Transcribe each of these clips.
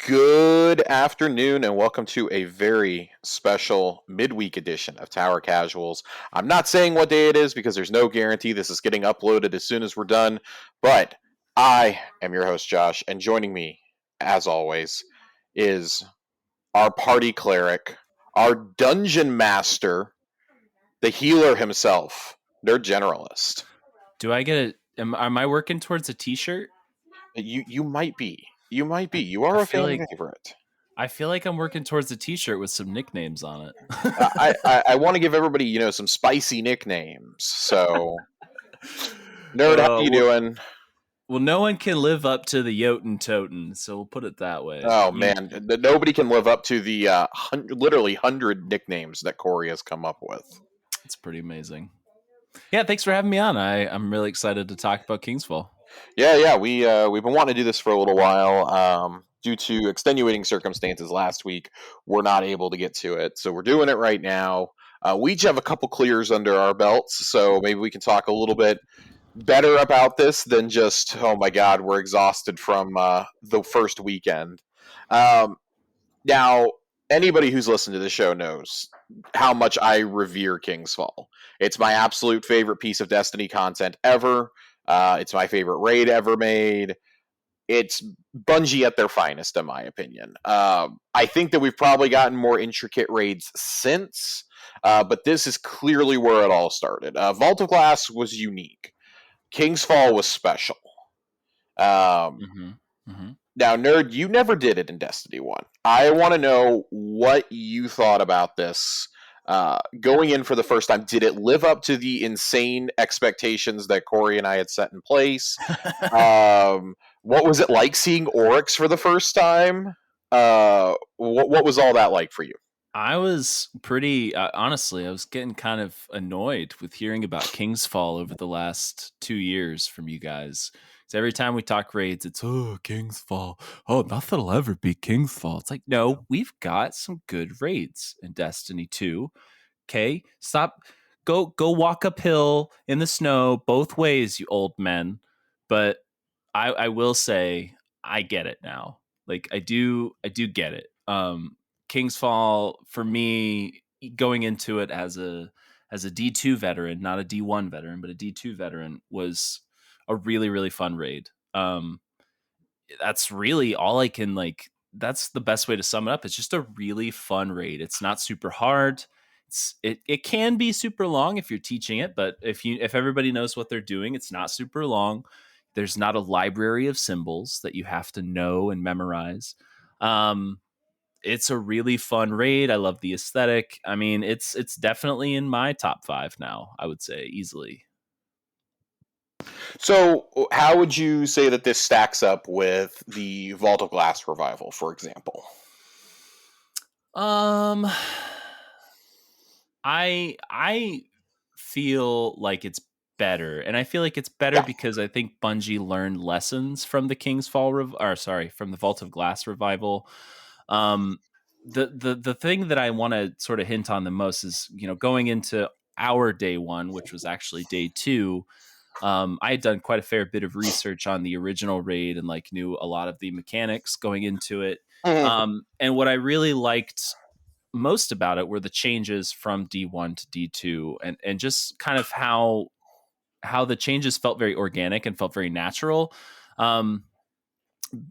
Good afternoon, and welcome to a very special midweek edition of Tower Casuals. I'm not saying what day it is because there's no guarantee this is getting uploaded as soon as we're done, but I am your host, Josh, and joining me, as always, is our party cleric, our dungeon master, the healer himself, NerdGeneralist. Do I get it? Am I working towards a T-shirt? You might be. You might be. You are I a feel fan like favorite. I feel like I'm working towards a T-shirt with some nicknames on it. I want to give everybody, some spicy nicknames. So, Nerd, how you Well, doing? well, no one can live up to the Jotun Toten, so we'll put it that way. Oh man, nobody can live up to the literally 100 nicknames that Corey has come up with. It's pretty amazing. Yeah, thanks for having me on. I'm really excited to talk about Kingsfall. Yeah, we've been wanting to do this for a little while. Due to extenuating circumstances last week, we're not able to get to it, so we're doing it right now. We each have a couple clears under our belts, so maybe we can talk a little bit better about this than just, oh my god, we're exhausted from the first weekend. Um, Now, anybody who's listened to the show knows how much I revere King's Fall. It's my absolute favorite piece of Destiny content ever. It's my favorite raid ever made. It's Bungie at their finest, in my opinion. I think that we've probably gotten more intricate raids since, but this is clearly where it all started. Vault of Glass was unique. King's Fall was special. Um, Mm-hmm. Mm-hmm. Now, Nerd, you never did it in Destiny 1. I want to know what you thought about this going in for the first time. Did it live up to the insane expectations that Corey and I had set in place? What was it like seeing Oryx for the first time? What was all that like for you? I was pretty honestly. I was getting kind of annoyed with hearing about Kingsfall over the last 2 years from you guys. Because every time we talk raids, it's Kingsfall. Oh, nothing will ever be Kingsfall. It's like no, we've got some good raids in Destiny 2. Okay, stop. Go walk uphill in the snow both ways, you old men. But I will say I get it now. Like I do get it. King's Fall for me going into it as a D2 veteran, not a D1 veteran, but a D2 veteran was a really really fun raid. That's really all I can like that's the best way to sum it up. It's just a really fun raid. It's not super hard. It can be super long if you're teaching it, but if everybody knows what they're doing, it's not super long. There's not a library of symbols that you have to know and memorize. Um, it's a really fun raid. I love the aesthetic. I mean, it's definitely in my top 5 now, I would say easily. So, how would you say that this stacks up with the Vault of Glass revival, for example? Um I feel like it's better, and I feel like it's better Yeah. because I think Bungie learned lessons from the King's Fall from the Vault of Glass revival. Um, the thing that I want to sort of hint on the most is going into our day one, which was actually day two. I had done quite a fair bit of research on the original raid and like knew a lot of the mechanics going into it. Mhm. And what I really liked most about it were the changes from D1 to D2 and just kind of how the changes felt very organic and felt very natural. Um,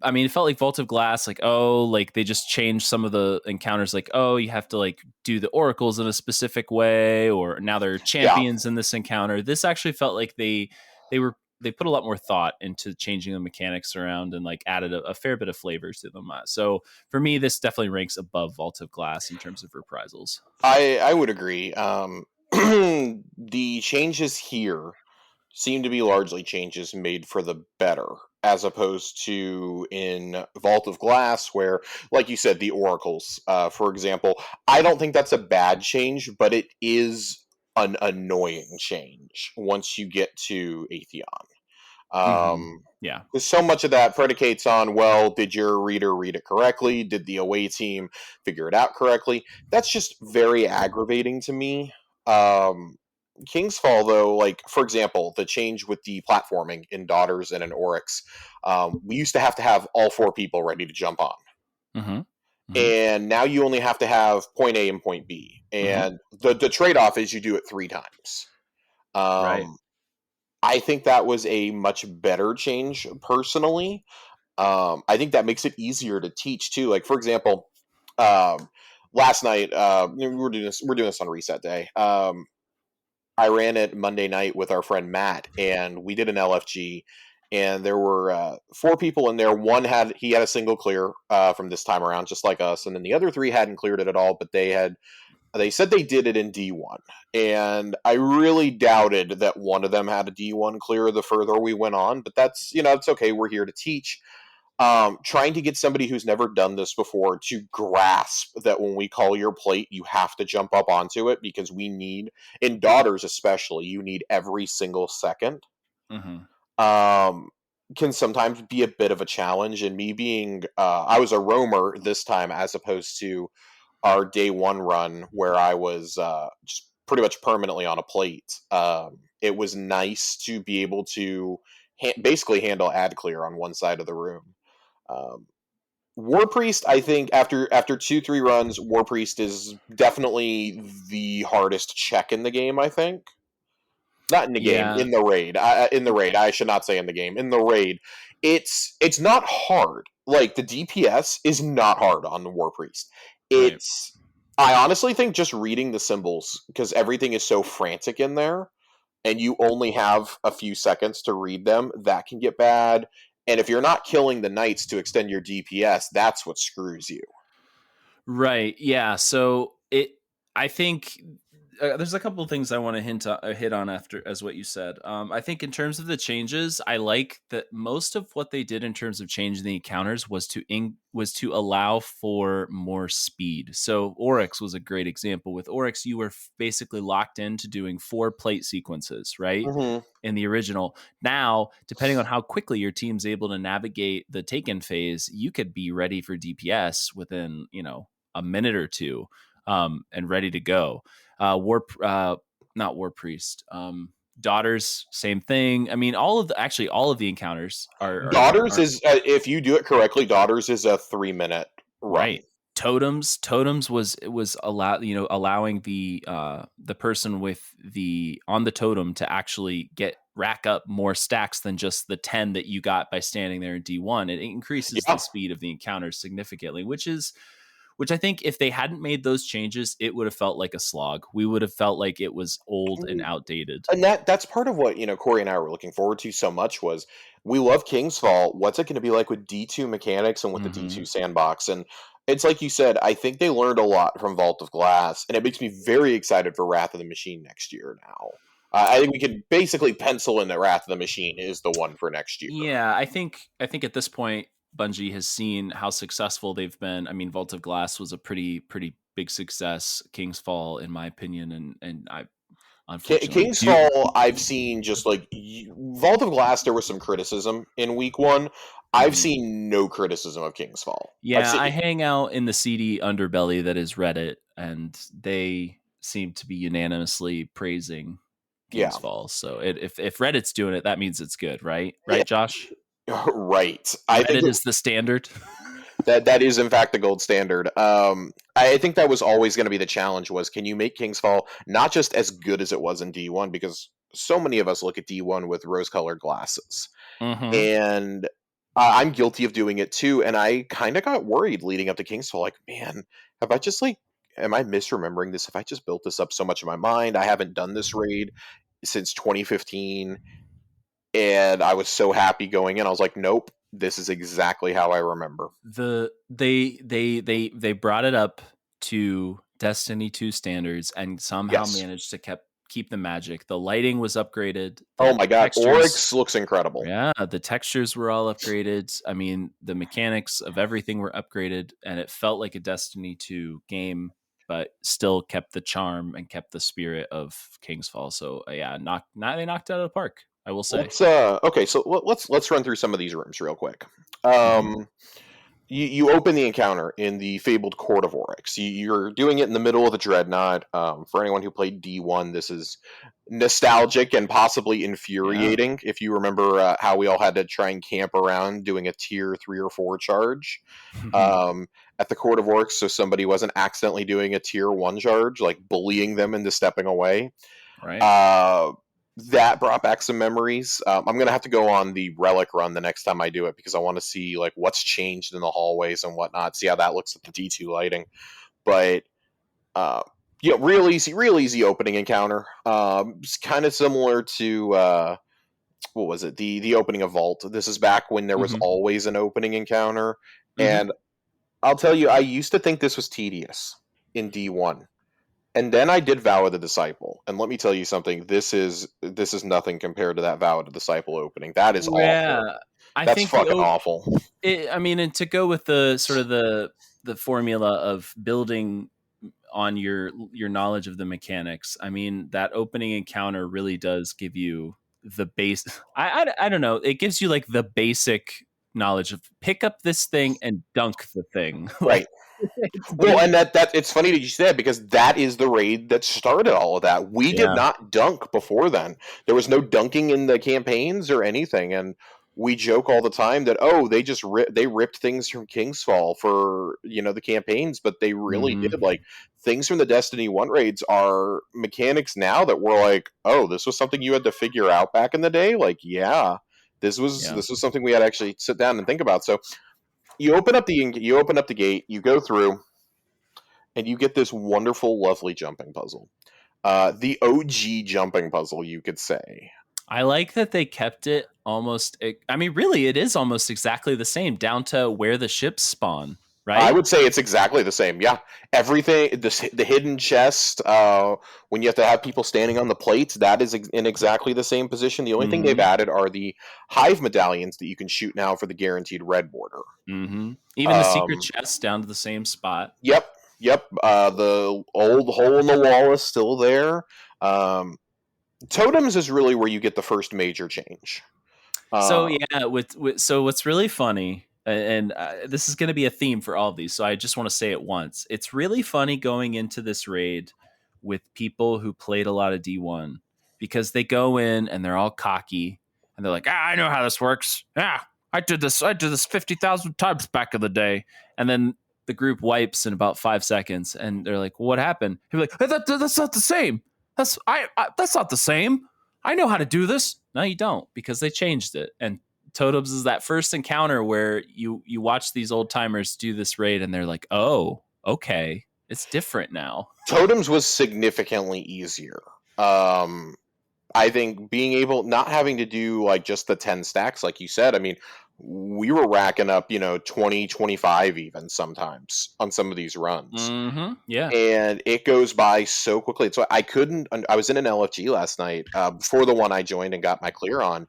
I mean, it felt like Vault of Glass, like they just changed some of the encounters, like, oh, you have to like do the oracles in a specific way, or now there are Yeah. champions in this encounter. This actually felt like they put a lot more thought into changing the mechanics around and like added a fair bit of flavors to them. So for me, this definitely ranks above Vault of Glass in terms of reprisals. I would agree. The changes here seem to be largely changes made for the better, as opposed to in Vault of Glass, where, like you said, the oracles, for example, I don't think that's a bad change, but it is an annoying change once you get to Atheon. Mm-hmm. Um, Yeah. because so much of that predicates on, well, did your reader read it correctly? Did the away team figure it out correctly? That's just very aggravating to me. Um, King's Fall, though, like, for example, the change with the platforming in Daughters and in Oryx, we used to have all four people ready to jump on. Mm-hmm. Mm-hmm. and now you only have to have point A and point B. Mm-hmm. And the trade off is you do it 3 times. Right. Um, I think that was a much better change personally. I think that makes it easier to teach too. Like for example, last night we're doing this on reset day. I ran it Monday night with our friend Matt, and we did an LFG. And there were 4 people in there. He had a single clear from this time around, just like us, and then the other 3 hadn't cleared it at all. But they said they did it in D1, and I really doubted that one of them had a D1 clear the further we went on. But that's it's okay. We're here to teach. Trying to get somebody who's never done this before to grasp that when we call your plate, you have to jump up onto it because we need, in daughters especially, you need every single second. Mm-hmm. Um, can sometimes be a bit of a challenge. And me being, I was a roamer this time as opposed to our day one run where I was just pretty much permanently on a plate. It was nice to be able to basically handle ad clear on one side of the room. Um, War Priest, I think after 2 3 runs, War Priest is definitely the hardest check in the game. I think not in the game, Yeah. in the raid. In the raid, I should not say in the game. In the raid, it's not hard. Like the DPS is not hard on the War Priest. Right. It's I honestly think just reading the symbols because everything is so frantic in there and you only have a few seconds to read them, that can get bad. And if you're not killing the knights to extend your DPS, that's what screws you. Right. Yeah. So I think there's a couple of things I want to hit on after as what you said. I think in terms of the changes, I like that most of what they did in terms of changing the encounters was to allow for more speed. So Oryx was a great example. With Oryx, you were basically locked into doing 4 plate sequences, right? Mm-hmm. In the original. Now, depending on how quickly your team's able to navigate the taken phase, you could be ready for DPS within, a minute or two, and ready to go. Not War Priest. Daughters, same thing. I mean, all of the encounters Daughters are is if you do it correctly, Daughters is a 3 minute run. right. Totems was allowing the person with the on the totem to actually get rack up more stacks than just the 10 that you got by standing there in D1. It increases Yeah. the speed of the encounters significantly, which I think if they hadn't made those changes, it would have felt like a slog. We would have felt like it was old and outdated. And that's part of what Corey and I were looking forward to so much was we love King's Fall. What's it going to be like with D2 mechanics and with the Mm-hmm. D2 sandbox? And it's like you said, I think they learned a lot from Vault of Glass, and it makes me very excited for Wrath of the Machine next year. Now, I think we can basically pencil in that Wrath of the Machine is the one for next year. Yeah, I think at this point, Bungie has seen how successful they've been. I mean, Vault of Glass was a pretty big success. King's Fall, in my opinion, and I unfortunately King's do. Fall, I've seen just like Vault of Glass. There was some criticism in week one. I've Mhm. seen no criticism of King's Fall. I've Yeah, seen I hang out in the seedy underbelly that is Reddit, and they seem to be unanimously praising yeah, King's Fall. So if Reddit's doing it, that means it's good, right? yeah, Right, Josh? right. I think Reddit is the standard. that is in fact the gold standard. I think that was always going to be the challenge: was can you make King's Fall not just as good as it was in D1, because so many of us look at D1 with rose-colored glasses, Hmm. and I'm guilty of doing it too. And I kind of got worried leading up to King's Fall, like, man, have I just like, am I misremembering this? Have I just built this up so much in my mind? I haven't done this raid since 2015, and I was so happy going in. I was like, nope, this is exactly how I remember. They brought it up to Destiny 2 standards and somehow Yes. managed to keep the magic. The lighting was upgraded, Oh the my god, textures. Oryx looks incredible. Yeah, the textures were all upgraded. I mean, the mechanics of everything were upgraded, and it felt like a Destiny 2 game, but still kept the charm and kept the spirit of King's Fall. So yeah, they knocked it out of the park, I will say. Let's okay, so let's run through some of these rooms real quick. Hmm. Um you open the encounter in the fabled Court of Oryx. You're doing it in the middle of the Dreadnought. For anyone who played D1, this is nostalgic and possibly Yeah. infuriating. If you remember how we all had to try and camp around doing a tier 3 or 4 charge um, at the Court of Oryx, so somebody wasn't accidentally doing a tier 1 charge, like bullying them into stepping away. Right. Uh, that brought back some memories. I'm gonna have to go on the relic run the next time I do it because I want to see like what's changed in the hallways and whatnot. See how that looks with the D2 lighting. But uh, real easy opening encounter. It's kind of similar to what was it? The opening of Vault. This is back when there was Hmm. always an opening encounter, Hmm. and I'll tell you, I used to think this was tedious in D1. And then I did Vow of the Disciple, and let me tell you something. This is nothing compared to that Vow of the Disciple opening. That is Yeah, awful. I That's think fucking awful. I mean, and to go with the sort of the formula of building on your knowledge of the mechanics, I mean, that opening encounter really does give you the base. I don't know. It gives you like the basic knowledge of pick up this thing and dunk the thing. Right. Like it's Well, and basic. that it's funny that you said because that is the raid that started all of that. We did Yeah. not dunk before then. There was no dunking in the campaigns or anything, and we joke all the time that they just they ripped things from Kingsfall for the campaigns, but they really Hmm. did like things from the Destiny 1 raids are mechanics now that we're like, oh, this was something you had to figure out back in the day. Like, yeah, Yeah. this was something we had to actually sit down and think about. So you open up the gate, you go through and you get this wonderful, lovely jumping puzzle. The OG jumping puzzle, you could say. I like that they kept it almost. I mean, really, it is almost exactly the same down to where the ships spawn, I right? would say it's exactly the same. Yeah, everything. The hidden chest. When you have to have people standing on the plates, that is in exactly the same position. The only thing they've Hmm. added are the hive medallions that you can shoot now for the guaranteed red border. Hmm. Even the secret Um, chest down to the same spot. yep, yep. The old hole in the wall is still there. Um, Totems is really where you get the first major change. So Uh, yeah, with so what's really funny, and this is going to be a theme for all of these. So I just want to say it once. It's really funny going into this raid with people who played a lot of D1 because they go in and they're all cocky and they're like, I know how this works. Yeah, I did this. I did this 50,000 times back in the day, and then the group wipes in about 5 seconds, and they're like, "What happened?" He's like, hey, "That's not the same. That's not the same. I know how to do this." No, you don't, because they changed it. And Totems is that first encounter where you watch these old timers do this raid and they're like, oh, okay, it's different now. Totems was significantly easier. Um, I think being able, not having to do like just the 10 stacks, like you said, I mean, we were racking up, 20, 25 even sometimes on some of these runs. Mm-hmm. Yeah. And it goes by so quickly. So I was in an LFG last night before the one I joined and got my clear on.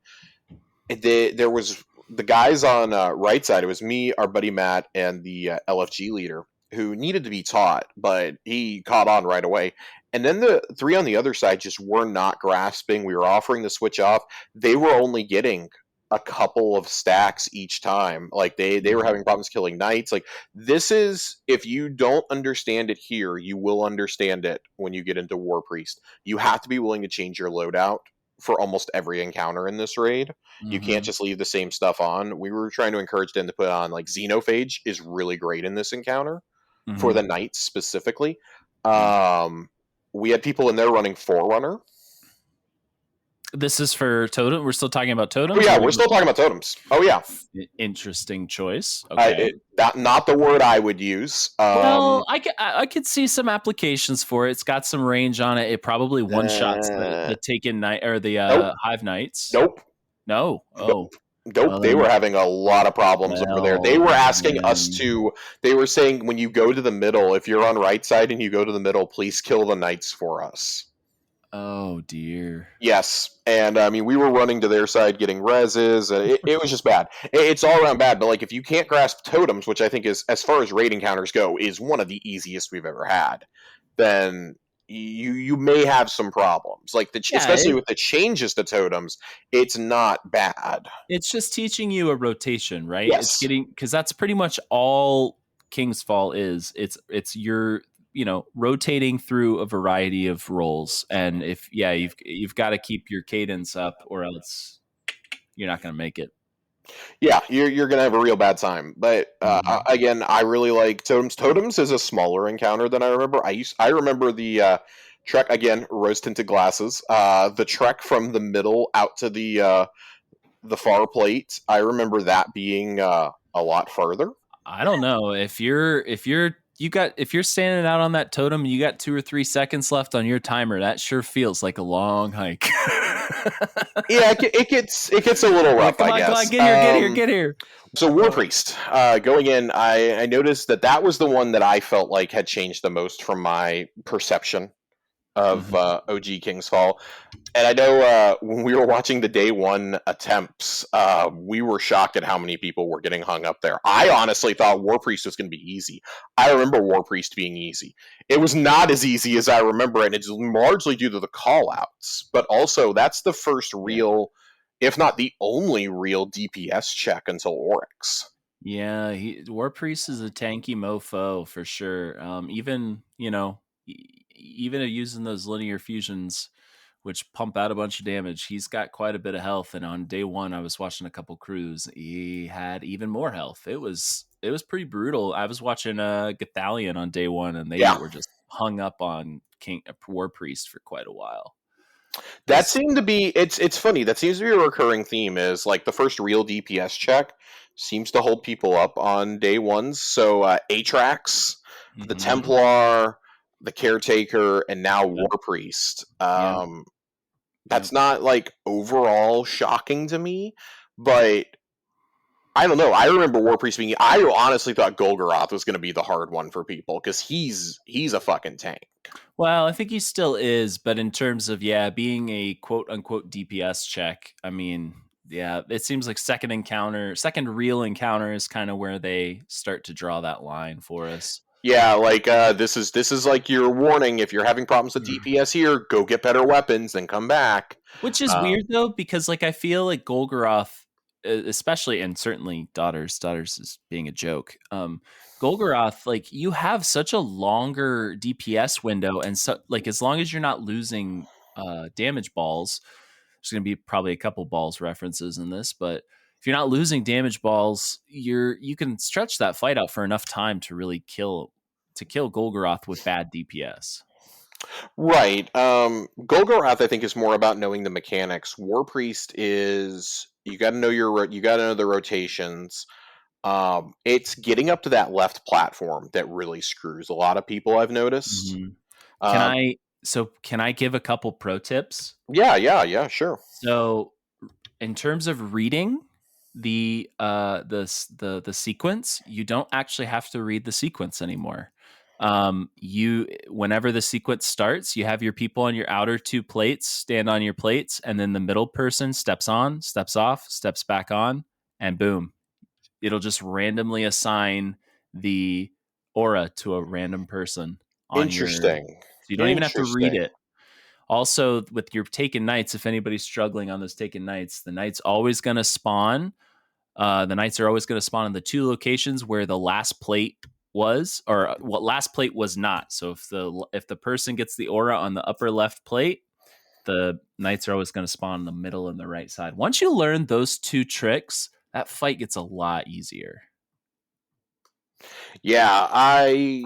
There was the guys on right side. It was me, our buddy Matt, and the LFG leader who needed to be taught, but he caught on right away. And then the three on the other side just were not grasping. We were offering the switch off. They were only getting a couple of stacks each time. Like they were having problems killing knights. Like this is, if you don't understand it here, you will understand it when you get into War Priest. You have to be willing to change your loadout for almost every encounter in this raid. You can't Mm-hmm. just leave the same stuff on. We were trying to encourage them to put on like Xenophage is really great in this encounter for Mm-hmm. the knights specifically. Yeah. Um, we had people in there running Forerunner. This is for Totem. We're still talking about Oh totems, or yeah, are we we're still talking about totems. Oh yeah, interesting choice? Okay. not the word I would use. Well, I could see some applications for it. It's got some range on it. It probably one shots the Uh, Taken Knight or the nope, Hive Knights. nope, No. nope. Oh. Nope, Well they were then. having a lot of problems over there. They Well were asking us then. to. They were saying when you go to the middle, if you're on right side and you go to the middle, please kill the knights for us. Oh dear. Yes, and I mean we were running to their side, getting reses. It was just bad. It's all around bad. But like if you can't grasp totems, which I think is as far as raid encounters go, is one of the easiest we've ever had, then you may have some problems. Like Yeah, especially with the changes to totems, it's not bad. it's just teaching you a rotation, right? It's Yes. getting, because that's pretty much all King's Fall is. It's your, rotating through a variety of roles, and if yeah, you've got to keep your cadence up, or else you're not going to make it. Yeah, you're gonna have a real bad time. But Mhm. again, I really like totems. Totems is a smaller encounter than I remember. I remember the trek again, rose tinted glasses. The trek from the middle out to the far plate. I remember that being a lot further. I don't know if you're standing out on that totem and you got 2 or 3 seconds left on your timer. That sure feels like a long hike. Yeah, it gets a little Like, rough, come I on, come on, guess. get here, get here, get here. So War Priest, going in, I noticed that was the one that I felt like had changed the most from my perception of Mhm. OG King's Fall. And I know when we were watching the day one attempts, we were shocked at how many people were getting hung up there. I honestly thought War Priest was going to be easy. I remember War Priest being easy. It was not as easy as I remember, and it's largely due to the call outs. But also, that's the first Yeah. real, if not the only real DPS check until Oryx. Yeah, War Priest is a tanky mofo for sure. Even even using those linear fusions, which pump out a bunch of damage, he's got quite a bit of health. And on day one, I was watching a couple crews. He had even more health. It was pretty brutal. I was watching Gathalion on day one, and they Yeah, were just hung up on King War Priest for quite a while. that Just seemed to be it's funny. That seems to be a recurring theme is like the first real DPS check seems to hold people up on day ones. So Atrax, the mm-hmm. Templar, the Caretaker, and now War Yep, Priest. yep, yep. That's not like overall shocking to me, but I don't know. I remember War Priest being. I honestly thought Golgoroth was going to be the hard one for people because he's a fucking tank. Well, I think he still is, but in terms of being a quote unquote DPS check, I mean, yeah, it seems like second real encounter is kind of where they start to draw that line for us. Yeah, like this is like your warning. If you're having problems with DPS here, go get better weapons, then come back. Which is Um, weird though, because like I feel like Golgoroth, especially, and certainly Daughters is being a joke. Golgoroth, like you have such a longer DPS window, and so like as long as you're not losing damage balls, there's going to be probably a couple balls references in this, but if you're not losing damage balls, you can stretch that fight out for enough time to really kill Golgoroth with bad DPS. right. Golgoroth, I think, is more about knowing the mechanics. War Priest is you got to know you got to know the rotations. It's getting up to that left platform that really screws a lot of people. I've noticed. Mhm. Can Um, I can I give a couple pro tips? yeah, yeah, yeah, sure. So in terms of reading the sequence, you don't actually have to read the sequence anymore. You Whenever the sequence starts, you have your people on your outer two plates stand on your plates, and then the middle person steps on, steps off, steps back on, and boom, it'll just randomly assign the aura to a random person on your. Interesting. So you don't even have to read Interesting. it. Also, with your Taken Knights, if anybody's struggling on those Taken Knights, the Knight's always going to spawn. The Knights are always going to spawn in the two locations where the last plate was, or what last plate was not. So if the person gets the aura on the upper left plate, the Knights are always going to spawn in the middle and the right side. Once you learn those two tricks, that fight gets a lot easier. Yeah, I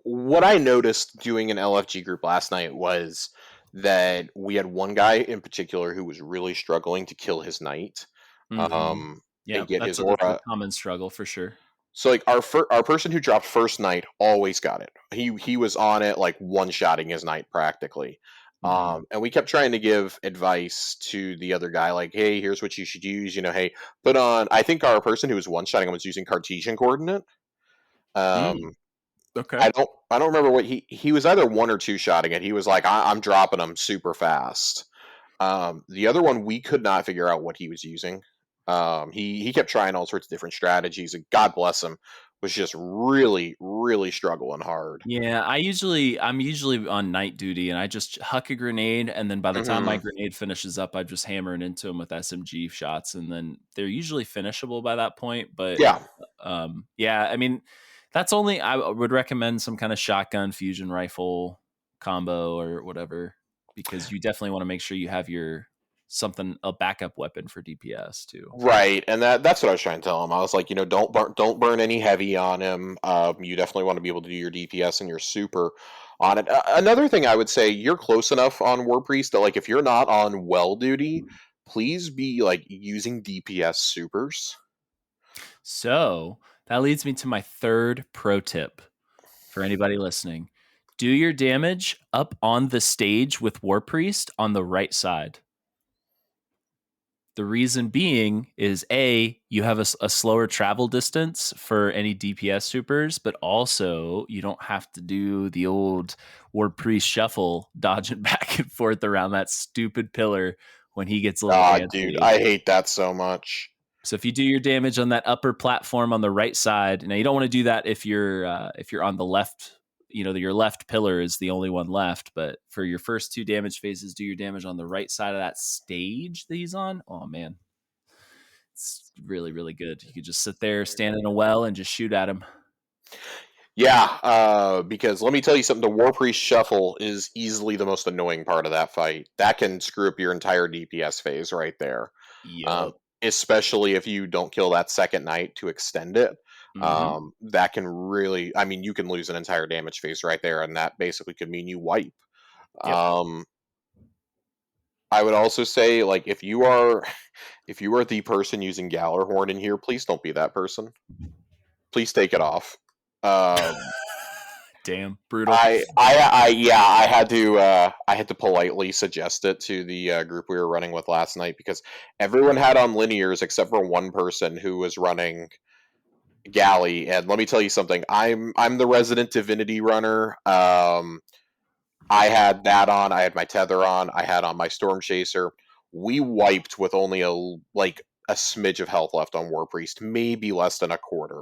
what I noticed doing an LFG group last night was that we had one guy in particular who was really struggling to kill his knight, Mm-hmm. um, Yeah, and get that's his a aura. common struggle for sure. So like our person who dropped first knight always got it. He was on it like one shotting his knight practically. Mm-hmm. And we kept trying to give advice to the other guy, like, hey, here's what you should use. Hey, put on. I think our person who was one shotting him was using Cartesian coordinate. Mm, Um, okay. I don't remember what he was either one or two shotting it. He was like, I'm dropping them super fast. The other one we could not figure out what he was using. He kept trying all sorts of different strategies, and God bless him. was just really, really struggling hard. Yeah, I'm usually on night duty, and I just huck a grenade, and then by the time my Hmm. grenade finishes up, I just hammer it into them with SMG shots, and then they're usually finishable by that point. But Yeah. yeah, I mean, that's only I would recommend some kind of shotgun fusion rifle combo or whatever, because you definitely want to make sure you have your something a backup weapon for DPS too. Right, and that's what I was trying to tell him. I was like, don't burn any heavy on him. You definitely want to be able to do your DPS and your super on it. Another thing I would say, you're close enough on War Priest that like if you're not on well duty, please be like using DPS supers. So that leads me to my third pro tip for anybody listening. Do your damage up on the stage with War Priest on the right side. The reason being is you have a slower travel distance for any DPS supers, but also you don't have to do the old War Priest shuffle, dodging back and forth around that stupid pillar when he gets a little Ah, dude, antsy. I hate that so much. So if you do your damage on that upper platform on the right side, now you don't want to do that if you're on the left. You know, your left pillar is the only one left. But for your first two damage phases, do your damage on the right side of that stage that he's on. Oh man, it's really really good. You could just sit there, stand in a well, and just shoot at him. Yeah, because let me tell you something, the War Priest Shuffle is easily the most annoying part of that fight. That can screw up your entire DPS phase right there. Um, Yup. Especially if you don't kill that second knight to extend it. Mm-hmm. That can really, I mean, you can lose an entire damage phase right there, and that basically could mean you wipe. Yep. Um, I would also say, like, if you are the person using Gallarhorn in here, please don't be that person. Please take it off. Um, Damn brutal. Yeah, I had to politely suggest it to the group we were running with last night because everyone had on linears except for one person who was running galley. And let me tell you something, I'm the resident divinity runner. I had that on, I had my tether on, I had on my storm chaser. We wiped with only a smidge of health left on war priest, maybe less than a quarter.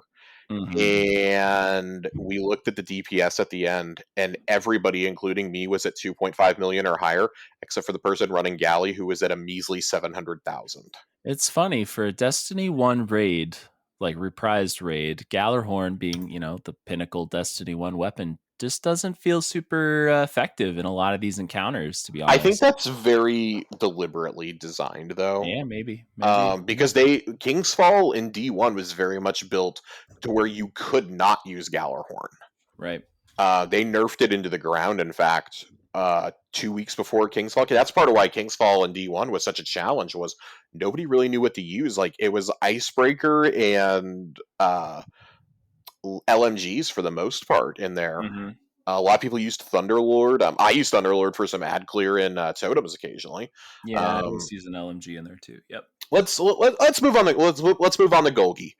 Mm-hmm. And we looked at the DPS at the end, and everybody, including me, was at 2.5 million or higher, except for the person running Galley, who was at a measly 700,000. It's funny for a Destiny 1 raid, like reprised raid, Gallarhorn being, the pinnacle Destiny 1 weapon just doesn't feel super effective in a lot of these encounters, to be I think honest. that's very deliberately designed, though, Yeah, maybe. because King's Fall in D1 was very much built to where you could not use Gallarhorn. Right. They nerfed it into the ground, in fact, 2 weeks before King's Fall. That's part of why King's Fall in D1 was such a challenge, was nobody really knew what to use. Like, it was Icebreaker and LMGs for the most part in there. Mm-hmm. A lot of people used Thunderlord. I used Thunderlord for some ad clear in totems occasionally. Yeah, I Um, always use an LMG in there too. Yep. let's move on. Let's move on to Golgi.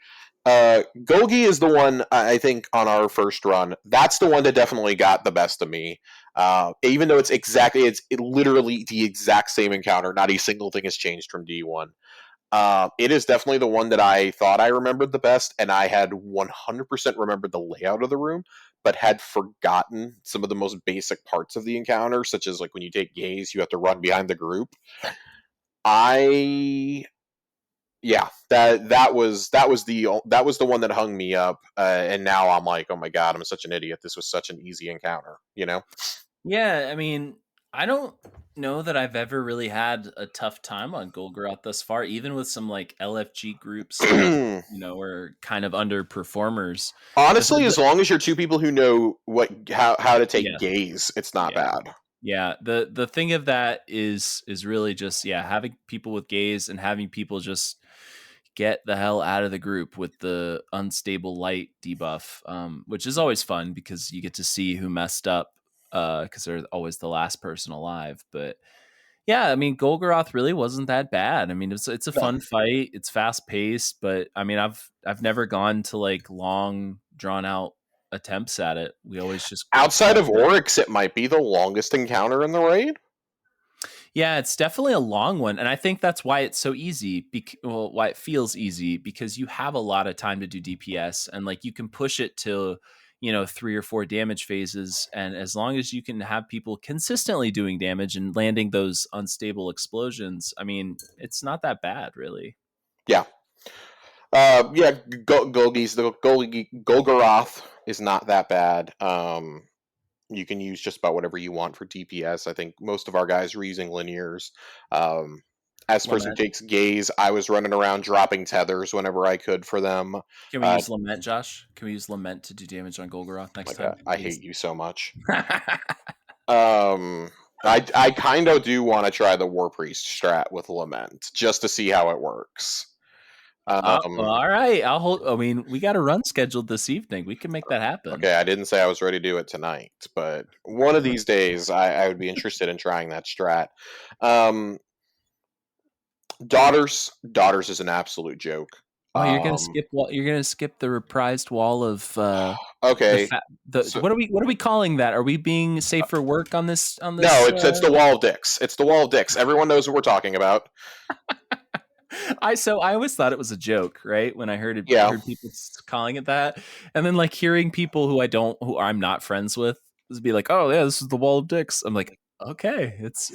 Golgi is the one I think on our first run. That's the one that definitely got the best of me. Even though it's literally the exact same encounter. Not a single thing has changed from D1. It is definitely the one that I thought I remembered the best, and I had 100% remembered the layout of the room, but had forgotten some of the most basic parts of the encounter, such as like when you take gaze, you have to run behind the group. I Yeah, that was the one that hung me up, and now I'm like, oh my god, I'm such an idiot. This was such an easy encounter, you know. Yeah, I mean, I don't know that I've ever really had a tough time on Golgoroth thus far, even with some like LFG groups that, are kind of underperformers. Because Honestly, as long as you're two people who know how to take yeah, gaze, it's not yeah. bad. Yeah, the thing of that is really just having people with gaze and having people just get the hell out of the group with the unstable light debuff, which is always fun because you get to see who messed up because they're always the last person alive. But yeah, I mean Golgoroth really wasn't that bad. I mean it's a No. fun fight. It's fast paced, but I mean I've never gone to like long drawn out attempts at it. We always just Outside of Oryx, it might be the longest encounter in the raid. Yeah, it's definitely a long one, and I think that's why it's so easy. Well, why it feels easy because you have a lot of time to do DPS, and like you can push it to 3 or 4 damage phases, and as long as you can have people consistently doing damage and landing those unstable explosions, I mean, it's not that bad, really. Yeah. Yeah, Golgoroth is not that bad. You can use just about whatever you want for DPS. I think most of our guys were using linears. Um, as for some Lament. takes, gaze, I was running around dropping tethers whenever I could for them. Can we use Lament, Josh? Can we use Lament to do damage on Golgoroth next Like, time, I please? hate you so much. Um, I kind of do want to try the War Priest strat with Lament just to see how it works. Well, all right. I'll hold. I mean, we got a run scheduled this evening. We can make that happen. Okay, I didn't say I was ready to do it tonight, but one of these days I would be interested in trying that strat. Um, daughters is an absolute joke. Oh, Um, you're gonna skip the reprised wall of the okay, fa- the so what are we calling that? Are we being safe for work on this no, it's the wall of dicks. It's the wall of dicks. Everyone knows what we're talking about. I always thought it was a joke, right? When I Yeah, heard people calling it that, and then like hearing people who I'm not friends with be like, "Oh yeah, this is the wall of dicks." I'm like, "Okay, it's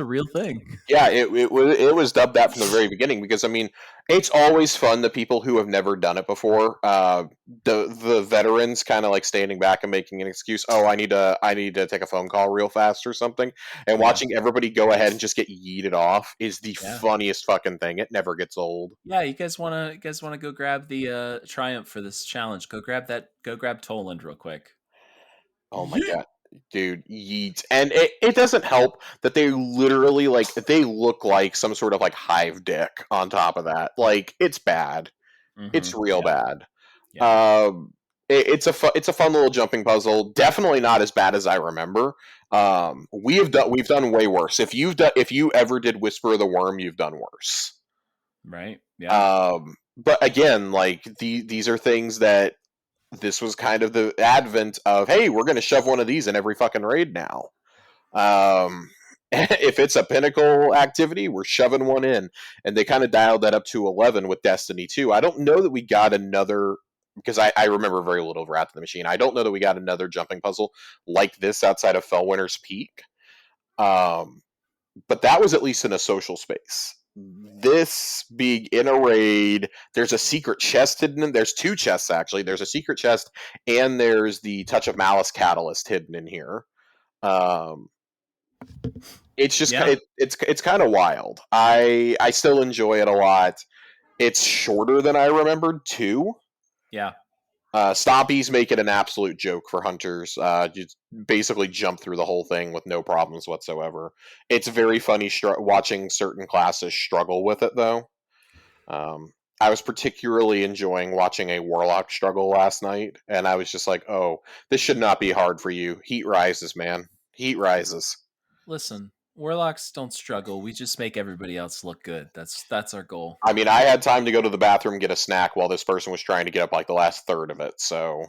a real thing." yeah, it was dubbed that from the very beginning because I mean it's always fun the people who have never done it before, the veterans kind of like standing back and making an excuse. Oh, I need to take a phone call real fast or something, and Yeah, watching everybody go ahead and just get yeeted off is the yeah, funniest fucking thing. It never gets old. yeah. You guys wanna go grab the triumph for this challenge? Go grab Toland real quick. Oh my Yeet. god. Dude, yeet. And it doesn't help that they literally like they look like some sort of like hive dick on top of that. Like it's bad. It's real Yeah, bad. yeah. Um, it's a fun little jumping puzzle. Definitely not as bad as I remember. We've done way worse. If you ever did Whisper of the Worm, you've done worse. Right. Yeah. But again, like these are things that this was kind of the advent of. Hey, we're going to shove one of these in every fucking raid now. Um, if it's a pinnacle activity, we're shoving one in, and they kind of dialed that up to 11 with Destiny 2. I don't know that we got another because I remember very little of Wrath of the Machine. I don't know that we got another jumping puzzle like this outside of Fellwinter's Peak. Um, but that was at least in a social space. This being in a raid, there's a secret chest hidden in. There's two chests actually. There's a secret chest, and there's the Touch of Malice catalyst hidden in here. Um, it's just Yeah. it's kind of wild. I still enjoy it a lot. It's shorter than I remembered too. Yeah. Stompies make it an absolute joke for hunters. Just basically jump through the whole thing with no problems whatsoever. It's very funny watching certain classes struggle with it though. I was particularly enjoying watching a warlock struggle last night, and I was just like, "Oh, this should not be hard for you. Heat rises, man. Heat rises." Listen, warlocks don't struggle. We just make everybody else look good. That's our goal. I mean, I had time to go to the bathroom and get a snack while this person was trying to get up like the last third of it, so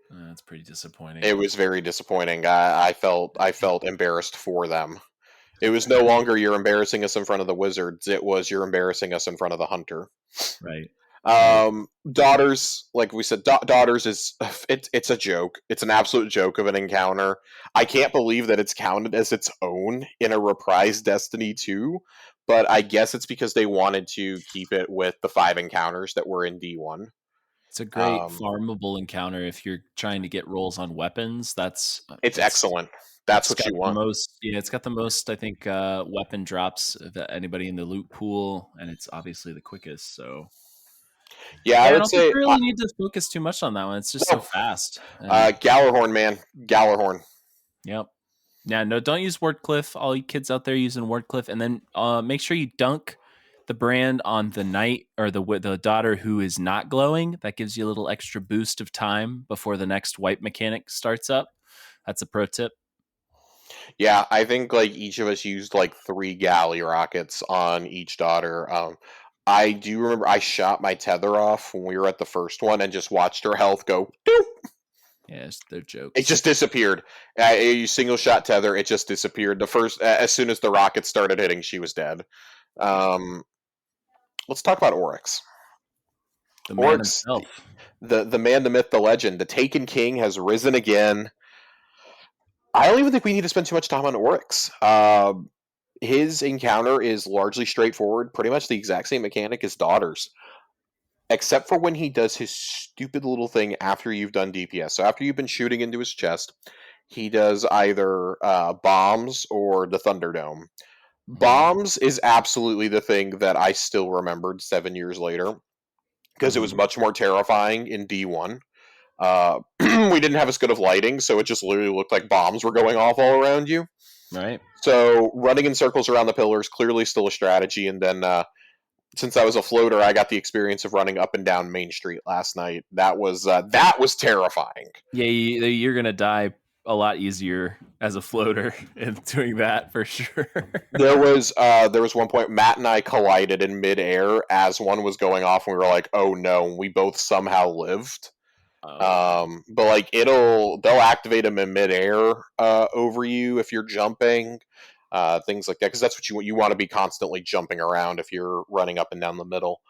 That's pretty disappointing. it was very disappointing. I felt embarrassed for them. It was no longer you're embarrassing us in front of the wizards. It was you're embarrassing us in front of the hunter. Right. Right. Daughters, like we said, daughters is it's a joke. It's an absolute joke of an encounter. I can't believe that it's counted as its own in a reprised Destiny 2, but I guess it's because they wanted to keep it with the 5 encounters that were in D1. It's a great Um, farmable encounter if you're trying to get rolls on weapons. it's excellent. That's It's what got you the want. most it's got the most I think weapon drops of anybody in the loot pool, and it's obviously the quickest. So Yeah, I yeah, I would don't think say we really need to focus too much on that one. It's just so no. fast. And Gallarhorn, man, Gallarhorn. yep. Yeah, no, don't use Wardcliff. All you kids out there using Wardcliff, and then make sure you dunk the brand on the knight or the daughter who is not glowing. That gives you a little extra boost of time before the next wipe mechanic starts up. That's a pro tip. Yeah, I think like each of us used like 3 galley rockets on each daughter. I do remember I shot my tether off when we were at the first one and just watched her health go doop. Yeah, they're It jokes. just disappeared. You single shot tether, it just disappeared. The first, as soon as the rockets started hitting, she was dead. Yeah, Um, let's talk about Oryx. the man Oryx, himself. the man, the myth, the legend, the Taken King has risen again. I don't even think we need to spend too much time on Oryx. His encounter is largely straightforward, pretty much the exact same mechanic as Daughters, except for when he does his stupid little thing after you've done DPS. So after you've been shooting into his chest, he does either bombs or the Thunderdome. Hmm. Bombs is absolutely the thing that I still remembered 7 years later because it was Hmm. much more terrifying in D1. We didn't have as good of lighting, so it just literally looked like bombs were going off all around you. Right. So running in circles around the pillars clearly still a strategy. And then since I was a floater, I got the experience of running up and down Main Street last night. That was terrifying. Yeah, you're gonna die a lot easier as a floater in doing that for sure. There was one point Matt and I collided in midair as one was going off, and we were like, "Oh no!" And we both somehow lived. Oh, But like they'll activate them in midair over you if you're jumping, things like that, because that's what you want. You want to be constantly jumping around if you're running up and down the middle.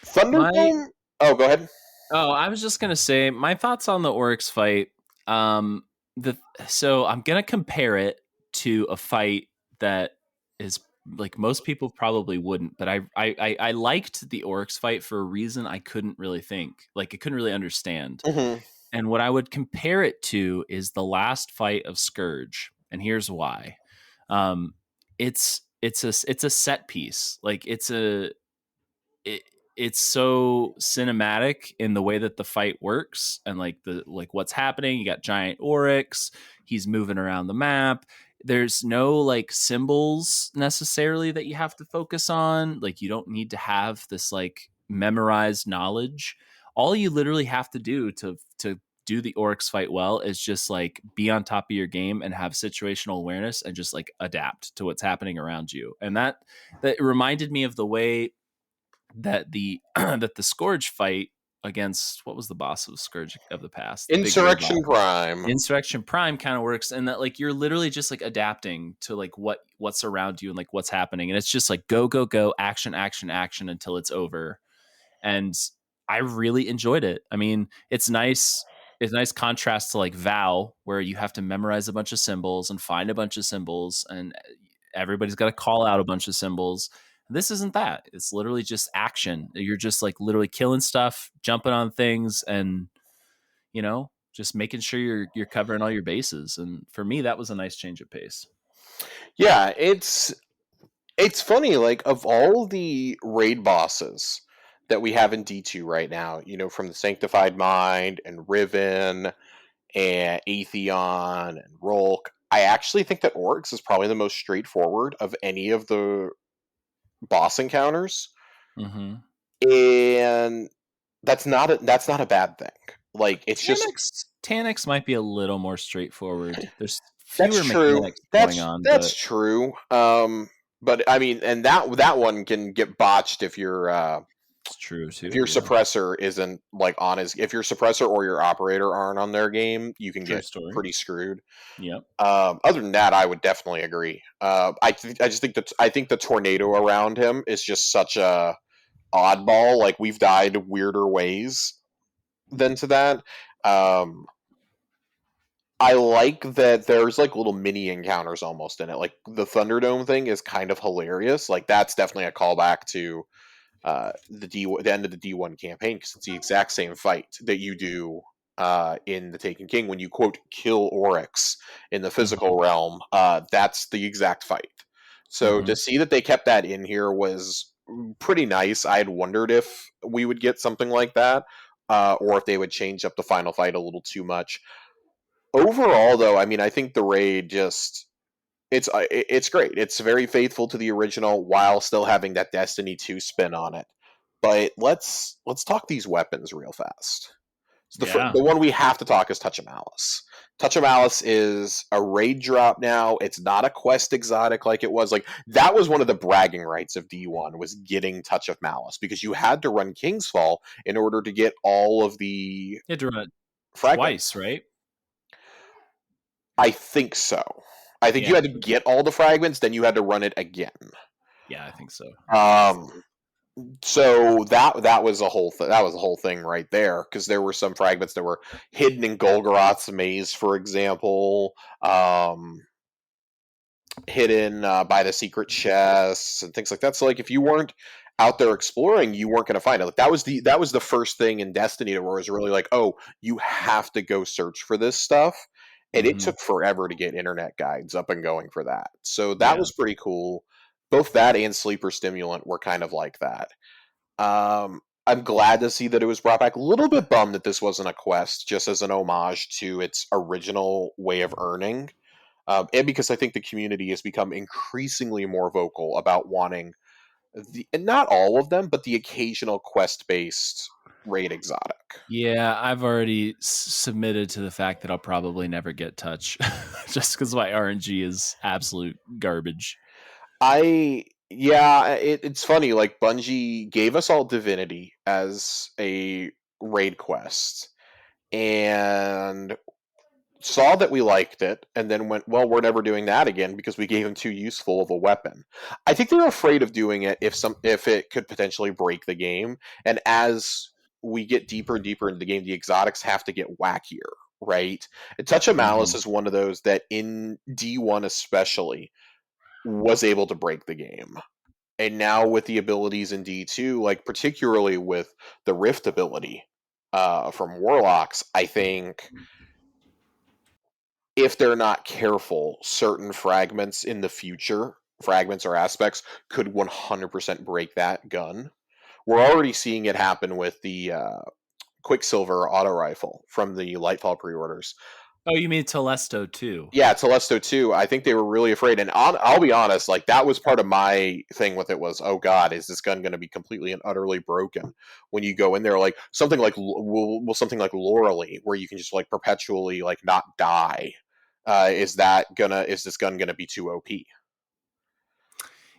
my Thunderdome. Oh, go ahead. oh, I was just gonna say my thoughts on the Oryx fight. Um, the so I'm gonna compare it to a fight that is like most people probably wouldn't, but I liked the Oryx fight for a reason I couldn't really think, like I couldn't really understand. Hmm. And what I would compare it to is the last fight of Scourge, and here's why. Um, it's a set piece, like it, it's so cinematic in the way that the fight works and like what's happening. You got giant Oryx, he's moving around the map. There's no like symbols necessarily that you have to focus on. Like you don't need to have this like memorized knowledge. All you literally have to do to do the Oryx fight well is just like be on top of your game and have situational awareness and just like adapt to what's happening around you. And that reminded me of the way that the that the Scourge fight against, what was the boss of Scourge of the past, the big robot, Insurrection Prime. Insurrection Prime, kind of works, and that like you're literally just like adapting to like what's around you and like what's happening, and it's just like go go go, action action action until it's over. And I really enjoyed it. I mean, it's nice contrast to like Vow, where you have to memorize a bunch of symbols and find a bunch of symbols, and everybody's got to call out a bunch of symbols. This isn't that. It's literally just action. You're just like literally killing stuff, jumping on things, and just making sure you're covering all your bases. And for me, that was a nice change of pace. Yeah, it's funny. Like of all the raid bosses that we have in D2 right now, from the Sanctified Mind and Riven and Atheon and Rolk, I actually think that Oryx is probably the most straightforward of any of the boss encounters, Mm-hmm. and that's not a bad thing. Like it's just Taniks might be a little more straightforward. There's that's fewer true. mechanics going That's on, that's but true. But I mean, and that one can get botched it's true if too. your Yeah, suppressor isn't like on his if your suppressor or your operator aren't on their game, you can true get story. pretty screwed. Yep. Other than that, I would definitely agree. I just think that I think the tornado around him is just such a oddball. Like we've died weirder ways than to that. Um, I like that there's like little mini encounters almost in it. Like the Thunderdome thing is kind of hilarious. Like that's definitely a callback to the end of the D1 campaign because it's the exact same fight that you do in the Taken King when you quote kill Oryx in the Mm-hmm. physical realm. That's the exact fight. So Mm-hmm. to see that they kept that in here was pretty nice. I had wondered if we would get something like that, or if they would change up the final fight a little too much. Overall, though, I mean, I think the raid just it's great. It's very faithful to the original while still having that Destiny 2 spin on it. But let's talk these weapons real fast. So Yeah. the one we have to talk is Touch of Malice. Touch of Malice is a raid drop now. It's not a quest exotic like it was. Like that was one of the bragging rights of D1 was getting Touch of Malice because you had to run King's Fall in order to get all of the You had to run it fragments. Twice, right? I think so. I think you Yeah. had to get all the fragments, then you had to run it again. Yeah, I think so. Um, so that was a whole that was a whole thing right there, because there were some fragments that were hidden in Golgoroth's maze, for example, hidden by the secret chests and things like that. So like if you weren't out there exploring, you weren't going to find it. Like that was the first thing in Destiny where it was really like, oh, you have to go search for this stuff. And it Hmm. took forever to get internet guides up and going for that. So that Yeah. was pretty cool. Both that and Sleeper Stimulant were kind of like that. I'm glad to see that it was brought back. A little bit bummed that this wasn't a quest, just as an homage to its original way of earning. And because I think the community has become increasingly more vocal about wanting and not all of them, but the occasional quest-based raid exotic. Yeah, I've already submitted to the fact that I'll probably never get touch just because my RNG is absolute garbage. It's funny. Like Bungie gave us all Divinity as a raid quest, and saw that we liked it, and then went, well, we're never doing that again because we gave him too useful of a weapon. I think they're afraid of doing it if it could potentially break the game. And as we get deeper and deeper into the game, the exotics have to get wackier, right? And Touch of Malice Hmm. is one of those that in D1 especially was able to break the game. And now with the abilities in D2, like particularly with the Rift ability from Warlocks, I think if they're not careful, certain fragments in the future, fragments or aspects, could 100% break that gun. We're already seeing it happen with the Quicksilver auto rifle from the Lightfall pre-orders. Oh, you mean Telesto too? Yeah, Telesto 2, I think they were really afraid. And I'll be honest, like that was part of my thing with it was, oh God, is this gun going to be completely and utterly broken when you go in there? Like something like, something like Lorelei, where you can just like perpetually like not die. Is this gun gonna be too OP?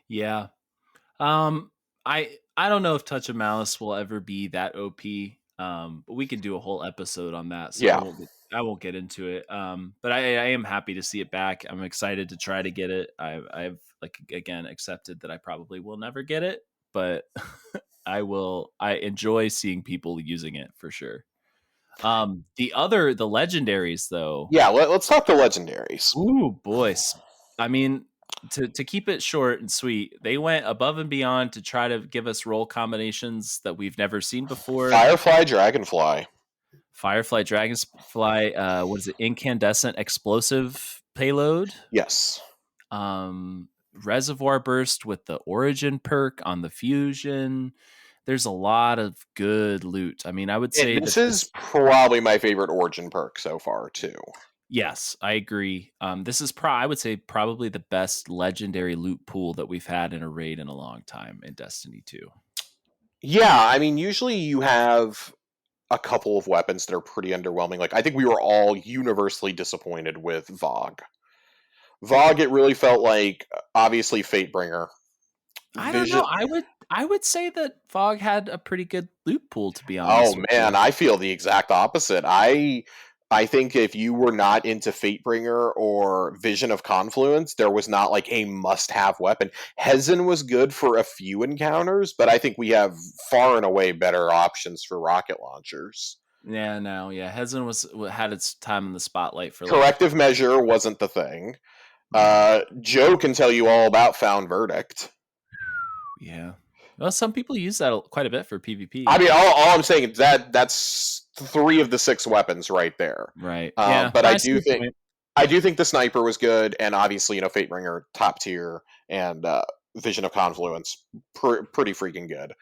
Yeah. Um, I don't know if Touch of Malice will ever be that OP. But we can do a whole episode on that, so Yeah, I won't get into it. But I am happy to see it back. I'm excited to try to get it. I've like again accepted that I probably will never get it, but I will. I enjoy seeing people using it for sure. The legendaries though. yeah. Let's talk the legendaries. Ooh, boys. I mean, to keep it short and sweet, they went above and beyond to try to give us role combinations that we've never seen before. Firefly, Dragonfly. Firefly, Dragonfly, what is it? Incandescent explosive payload. Yes, Um, Reservoir burst with the origin perk on the fusion. There's a lot of good loot. I mean, I would and say this that is probably my favorite origin perk so far too. yes, I agree. This is I would say probably the best legendary loot pool that we've had in a raid in a long time in Destiny 2. Yeah, I mean, usually you have a couple of weapons that are pretty underwhelming. Like I think we were all universally disappointed with Vogue. Vogue, it really felt like obviously Fatebringer. I don't know. Vision. I would say that Fog had a pretty good loot pool, to be Oh honest with man, you. I feel the exact opposite. I think if you were not into Fatebringer or Vision of Confluence, there was not like a must-have weapon. Hezen was good for a few encounters, but I think we have far and away better options for rocket launchers. Yeah, no, yeah. Hezen had its time in the spotlight for like Corrective measure wasn't the thing. no. Joe can tell you all about Found Verdict. Yeah. Well, some people use that quite a bit for I PvP. mean, all I'm saying is that's 3 of the 6 weapons right there. Right. Yeah. But No, I see your point. I do think the sniper was good, and obviously, Fatebringer top tier, and Vision of Confluence pretty freaking good.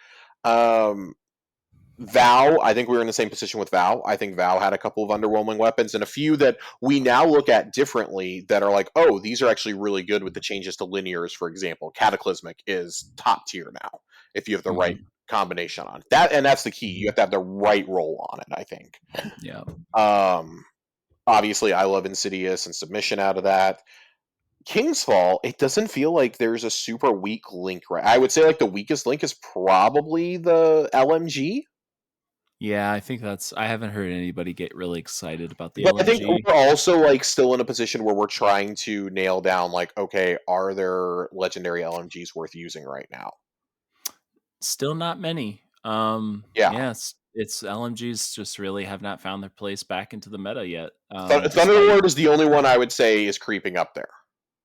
Um, Vow, I think we were in the same position with Vow. I think Vow had a couple of underwhelming weapons and a few that we now look at differently that are like, oh, these are actually really good with the changes to linears, for example. Cataclysmic is top tier now if you have the right Mhm. combination on that, and that's the key. You have to have the right roll on it, I think. Yeah. Um, Obviously, I love Insidious and submission out of that. King's Fall, it doesn't feel like there's a super weak link, right? I would say like the weakest link is probably the LMG. Yeah, I think I haven't heard anybody get really excited about the But I think LMG. we're also like still in a position where we're trying to nail down like, okay, are there legendary LMGs worth using right now? Still not many. Yeah. Yeah, it's LMGs just really have not found their place back into the meta yet. Despite Thunderlord is the only one I would say is creeping up there.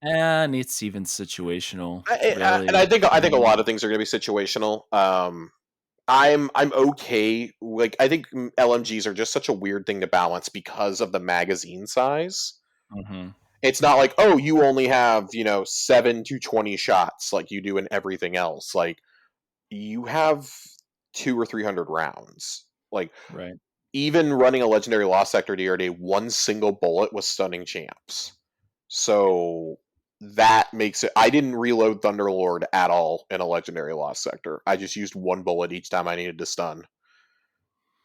and it's even situational, And really. I I think a mean, lot of things are going to be situational. I'm okay. Like I think LMGs are just such a weird thing to balance because of the magazine size. mhm, It's not like, oh, you only have 7 to 20 shots like you do in everything else. Like you have 200 or 300 rounds. Like right. even running a legendary Lost Sector DRD, one single bullet was stunning champs. So that makes it. I didn't reload Thunderlord at all in a legendary Lost Sector. I just used one bullet each time I needed to stun,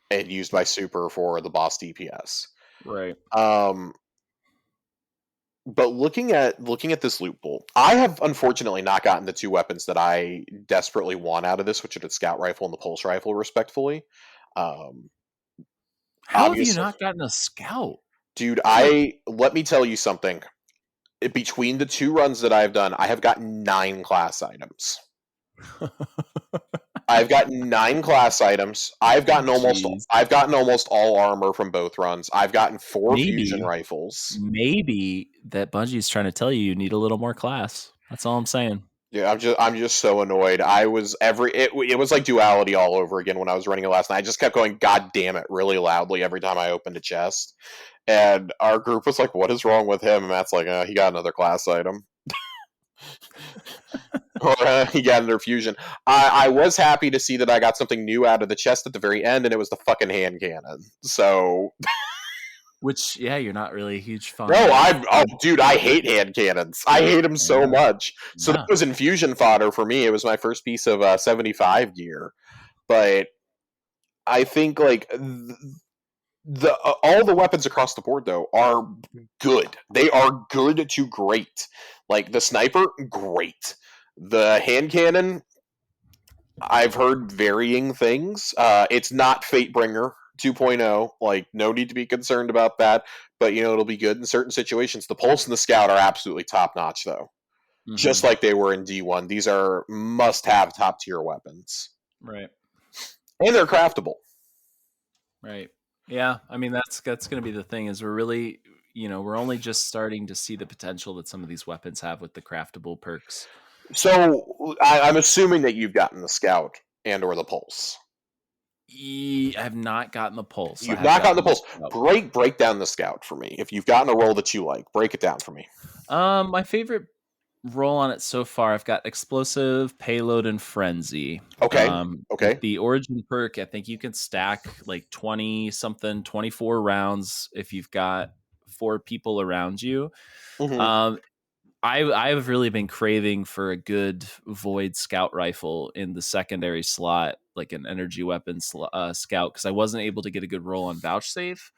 and used my super for the boss DPS. Right. Um, but looking at this loot pool, I have unfortunately not gotten the two weapons that I desperately want out of this, which are the scout rifle and the pulse rifle, respectfully. Um, How have you Obviously, not gotten a scout? dude, It's like I let me tell you something. Between the two runs that I've done, I have gotten 9 class items. I've gotten 9 class items. jeez. I've gotten almost all armor from both runs. I've gotten 4 fusion Maybe rifles. maybe that Bungie's trying to tell you you need a little more class. That's all I'm saying. Yeah, I'm just so annoyed. I was it was like duality all over again when I was running it last night. I just kept going, God damn it, really loudly every time I opened a chest. And our group was like, "What is wrong with him?" And Matt's like, "He got another class item." Or he got another fusion. I was happy to see that I got something new out of the chest at the very end, and it was the fucking hand cannon. So Which, yeah, you're not really a huge no, fond of. dude, I hate hand cannons. I hate them so Yeah, much. So that yeah. was infusion fodder for me. It was my first piece of 75 gear, but I think like the all the weapons across the board though are good. They are good to great. Like the sniper, great. The hand cannon, I've heard varying things. It's not Fatebringer 2.0. Like, no need to be concerned about that. But it'll be good in certain situations. The Pulse and the Scout are absolutely top notch, though. Just Mhm. like they were in D1. These are must-have top tier weapons, Right. and they're craftable. Right. Yeah, I mean that's going to be the thing is we're really, we're only just starting to see the potential that some of these weapons have with the craftable perks. So I'm assuming that you've gotten the Scout and or the Pulse. I have not gotten the pulse. I You've have not gotten the gotten the Pulse. scout. Break down the Scout for me. If you've gotten a role that you like, break it down for me. My favorite roll on it so far, I've got explosive, payload, and frenzy. Okay. With Okay. the origin perk, I think you can stack like 20 something, 24 rounds if you've got 4 people around you. Mm-hmm. Um, I've really been craving for a good void scout rifle in the secondary slot, like an energy weapon scout, because I wasn't able to get a good roll on vouchsafe.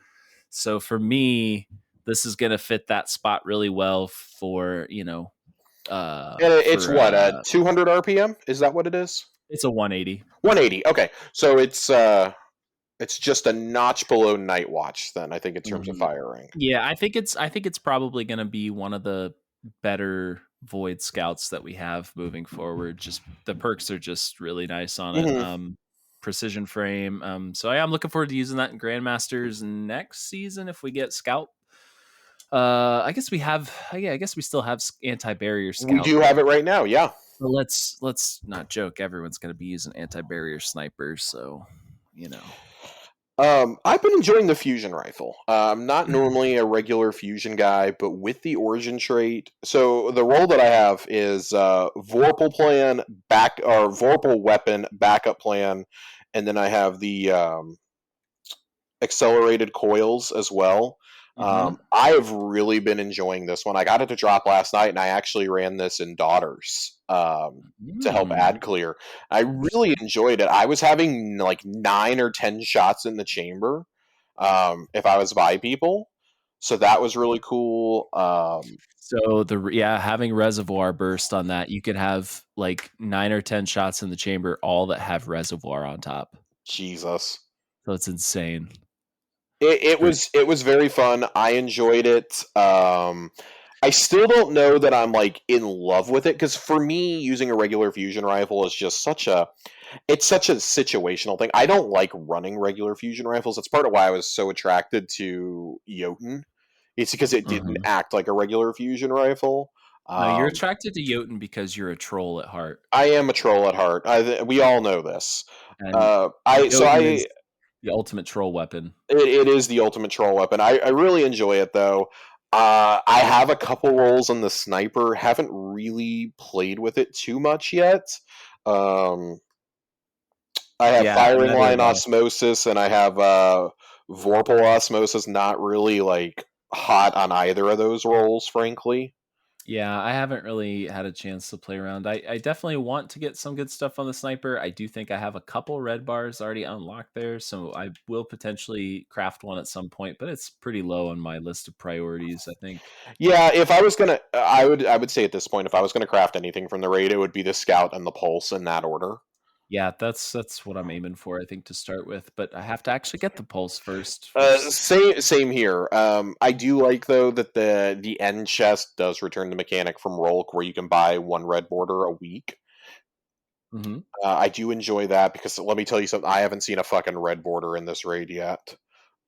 So for me, this is going to fit that spot really well for And it's for what 200 RPM. Is that what it is? it's a 180. 180. Okay, so it's just a notch below Night Watch. Then I think in terms of Mhm. firing. Yeah, I think it's probably going to be one of the better void scouts that we have moving forward. Just the perks are just really nice on it. Mm-hmm. Precision frame. So yeah, I'm looking forward to using that in Grandmasters next season if we get scout. I guess we have. Yeah, I guess we still have anti-barrier We scout, do but have it right now. Yeah. let's not joke. Everyone's going to be using anti-barrier snipers, so you know. I've been enjoying the fusion rifle. I'm not normally a regular fusion guy, but with the origin trait, so the role that I have is Vorpal plan back or Vorpal weapon backup plan, and then I have the accelerated coils as well. Mm-hmm. I have really been enjoying this one. I got it to drop last night, and I actually ran this in Daughters to help Mm. ad clear. I really enjoyed it. I was having like 9 or 10 shots in the chamber if I was by people, so that was really cool. So having reservoir burst on that, you could have like 9 or 10 shots in the chamber, all that have reservoir on top. Jesus. So it's insane. It's It pretty. was very fun. I enjoyed it. I still don't know that I'm like in love with it because for me, using a regular fusion rifle is just such a situational thing. I don't like running regular fusion rifles. That's part of why I was so attracted to Jotun. It's because it didn't Mhm. act like a regular fusion rifle. No, you're Um, attracted to Jotun because you're a troll at heart, I am a troll at heart. We all know this. and I so Jotun is I the ultimate troll weapon. it is the ultimate troll weapon. I really enjoy it though. I have a couple rolls on the sniper. Haven't really played with it too much yet. Um, I have Yeah, firing neither line have I. osmosis and I have vorpal osmosis. Not really like hot on either of those rolls, frankly. Yeah, I haven't really had a chance to play around. I definitely want to get some good stuff on the sniper. I do think I have a couple red bars already unlocked there, so I will potentially craft one at some point, but it's pretty low on my list of priorities, I think. Yeah, if I was gonna, I would say at this point, if I was gonna craft anything from the raid, it would be the scout and the pulse in that order. Yeah, that's what I'm aiming for, I think, to start with, but I have to actually get the pulse first, which is Same here. I do like though that the end chest does return the mechanic from Rolk where you can buy one red border a week. Mhm. I do enjoy that because let me tell you something. I haven't seen a fucking red border in this raid yet.